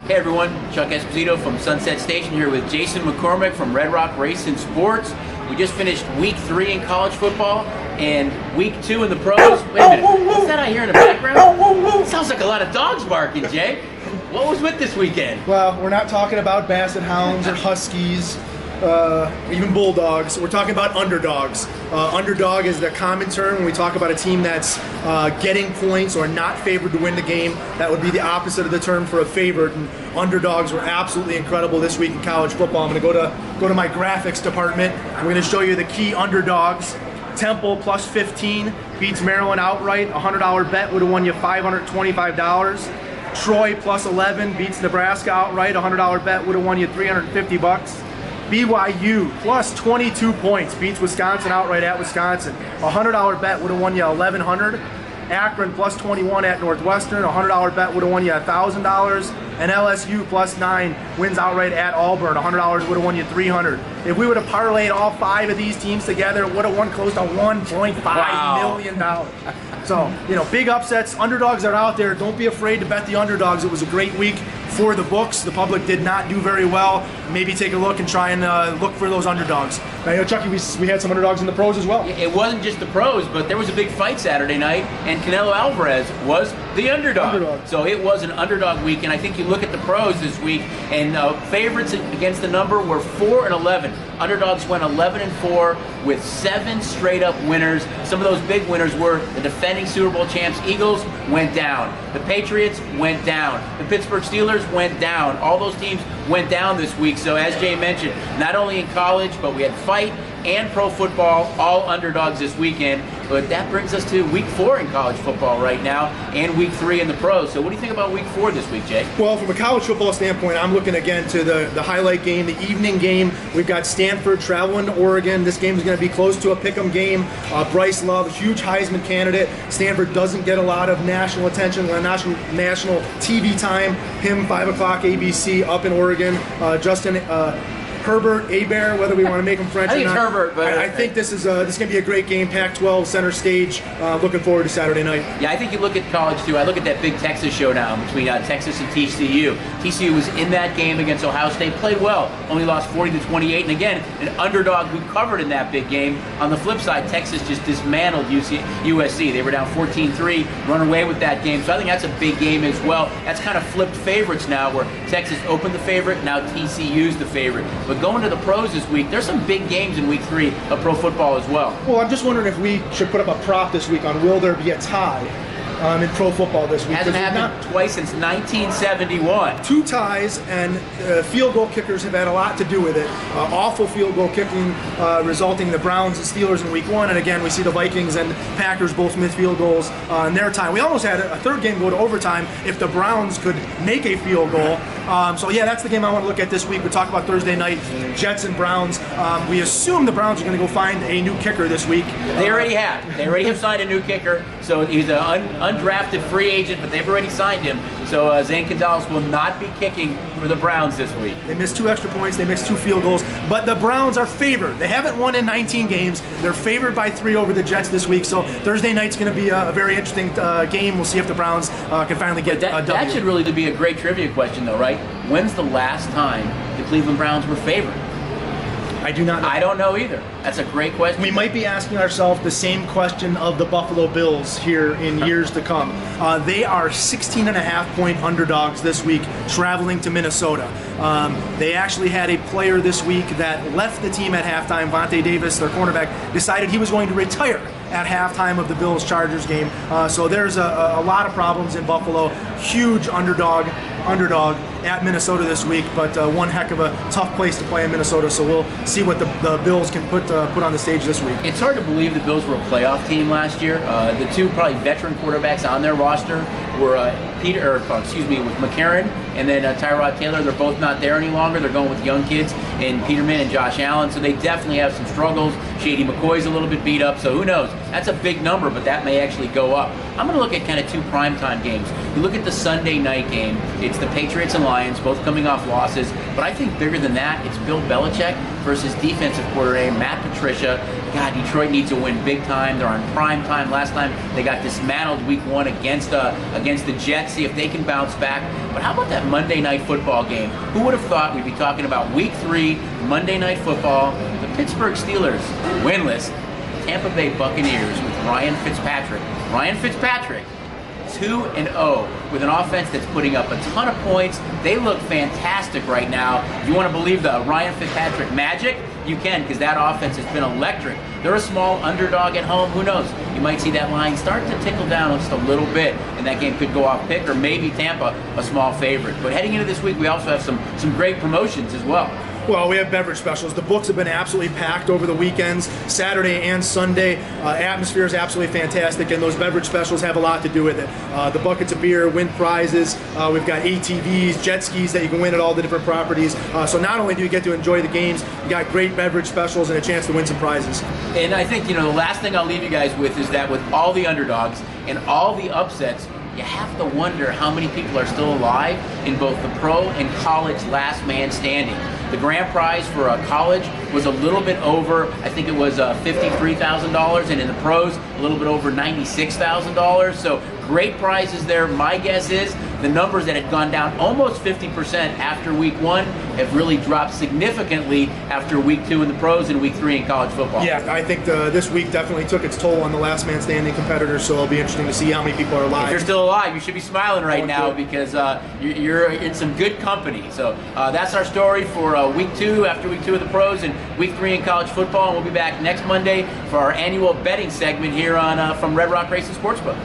Hey everyone, Chuck Esposito from Sunset Station here with Jason McCormick from Red Rock STN Sports. We just finished week 3 in college football and week 2 in the pros. Wait a minute, what's that I hear in the background? Sounds like a lot of dogs barking, Jay. What was with this weekend? Well, we're not talking about basset hounds or huskies, even bulldogs. We're talking about underdogs. Underdog is the common term when we talk about a team that's getting points or not favored to win the game. That would be the opposite of the term for a favorite. And underdogs were absolutely incredible this week in college football. I'm going to go to my graphics department. I'm going to show you the key underdogs. Temple plus 15 beats Maryland outright. A $100 bet would have won you $525. Troy plus 11 beats Nebraska outright. A $100 bet would have won you $350. BYU plus 22 points beats Wisconsin outright at Wisconsin. A $100 bet would have won you $1,100. Akron plus 21 at Northwestern. A $100 bet would have won you $1,000. And LSU plus 9 wins outright at Auburn. $100 would have won you $300. If we would have parlayed all 5 of these teams together, it would have won close to $1.5 million. So, big upsets. Underdogs are out there. Don't be afraid to bet the underdogs. It was a great week for the books. The public did not do very well. Maybe take a look and try and look for those underdogs. Now, Chucky, we had some underdogs in the pros as well. It wasn't just the pros, but there was a big fight Saturday night, and Canelo Alvarez was the underdog. So it was an underdog week, and I think you look at the pros this week, and favorites against the number were 4-11. Underdogs went 11-4 with 7 straight-up winners. Some of those big winners were the defending Super Bowl champs. Eagles went down. The Patriots went down. The Pittsburgh Steelers went down. All those teams went down this week. So as Jay mentioned, not only in college, but we had fight and pro football, all underdogs this weekend. But that brings us to week 4 in college football right now and week 3 in the pros. So what do you think about week 4 this week, Jay? Well, from a college football standpoint, I'm looking again to the highlight game, the evening game. We've got Stanford traveling to Oregon. This game is going to be close to a pick'em game. Bryce Love, huge Heisman candidate. Stanford doesn't get a lot of national attention, national TV time. Him, 5 o'clock ABC up in Oregon. Justin Herbert, Hebert, whether we want to make him French I think or not. It's Herbert, but I think this is going to be a great game. Pac-12 center stage. Looking forward to Saturday night. Yeah, I think you look at college too. I look at that big Texas showdown between Texas and TCU. TCU was in that game against Ohio State, played well, only lost 40-28, and again, an underdog who covered in that big game. On the flip side, Texas just dismantled USC. They were down 14-3, run away with that game. So I think that's a big game as well. That's kind of flipped favorites now, where Texas opened the favorite, now TCU's the favorite. But going to the pros this week, there's some big games in week 3 of pro football as well. Well, I'm just wondering if we should put up a prop this week on will there be a tie in pro football this week. Hasn't happened twice since 1971. 2 ties, and field goal kickers have had a lot to do with it. Awful field goal kicking resulting in the Browns and Steelers in week 1, and again we see the Vikings and Packers both miss field goals in their time. We almost had a third game go to overtime if the Browns could make a field goal. So yeah, that's the game I want to look at this week. We talk about Thursday night, Jets and Browns. We assume the Browns are going to go find a new kicker this week. They already have. They already have signed a new kicker. So he's an undrafted free agent, but they've already signed him. So Zane Gonzalez will not be kicking for the Browns this week. They missed 2 extra points. They missed 2 field goals. But the Browns are favored. They haven't won in 19 games. They're favored by 3 over the Jets this week. So Thursday night's going to be a very interesting game. We'll see if the Browns can finally get a W. That should really be a great trivia question, though, right? When's the last time the Cleveland Browns were favored? I do not know. I don't know either. That's a great question. We might be asking ourselves the same question of the Buffalo Bills here in years to come. They are 16.5-point underdogs this week, traveling to Minnesota. They actually had a player this week that left the team at halftime. Vontae Davis, their cornerback, decided he was going to retire at halftime of the Bills-Chargers game. So there's a lot of problems in Buffalo. Huge underdog at Minnesota this week, but one heck of a tough place to play in Minnesota. So we'll see what the Bills can put on the stage this week. It's hard to believe the Bills were a playoff team last year. The 2 probably veteran quarterbacks on their roster were with McCarron and then Tyrod Taylor. They're both not there any longer. They're going with young kids and Peterman and Josh Allen. So they definitely have some struggles. Shady McCoy's a little bit beat up. So who knows? That's a big number, but that may actually go up. I'm going to look at kind of 2 primetime games. You look at the Sunday night game. It's the Patriots and Lions, both coming off losses. But I think bigger than that, it's Bill Belichick versus defensive coordinator Matt Patricia. God, Detroit needs to win big time. They're on prime time. Last time they got dismantled week 1 against the Jets. See if they can bounce back. But how about that Monday Night Football game? Who would have thought we'd be talking about Week 3 Monday Night Football? The Pittsburgh Steelers, winless. Tampa Bay Buccaneers with Ryan Fitzpatrick. Ryan Fitzpatrick, 2-0 with an offense that's putting up a ton of points. They look fantastic right now. If you want to believe the Ryan Fitzpatrick magic, you can, because that offense has been electric. They're a small underdog at home. Who knows? You might see that line start to tickle down just a little bit, and that game could go off pick, or maybe Tampa a small favorite. But heading into this week, we also have some great promotions as well. Well, we have beverage specials. The books have been absolutely packed over the weekends, Saturday and Sunday. Atmosphere is absolutely fantastic, and those beverage specials have a lot to do with it. The buckets of beer, win prizes. We've got ATVs, jet skis that you can win at all the different properties. So not only do you get to enjoy the games, you got great beverage specials and a chance to win some prizes. And I think, the last thing I'll leave you guys with is that with all the underdogs and all the upsets, you have to wonder how many people are still alive in both the pro and college last man standing. The grand prize for a college was a little bit over, I think it was $53,000, and in the pros, a little bit over $96,000. So great prizes there. My guess is the numbers that had gone down almost 50% after week 1 have really dropped significantly after week 2 in the pros and week 3 in college football. Yeah, I think this week definitely took its toll on the last man standing competitors, so it'll be interesting to see how many people are alive. If you're still alive, you should be smiling right now because you're in some good company. So that's our story for week 2, after week 2 of the pros, and week 3 in college football. And we'll be back next Monday for our annual betting segment here on from Red Rock Racing Sportsbook.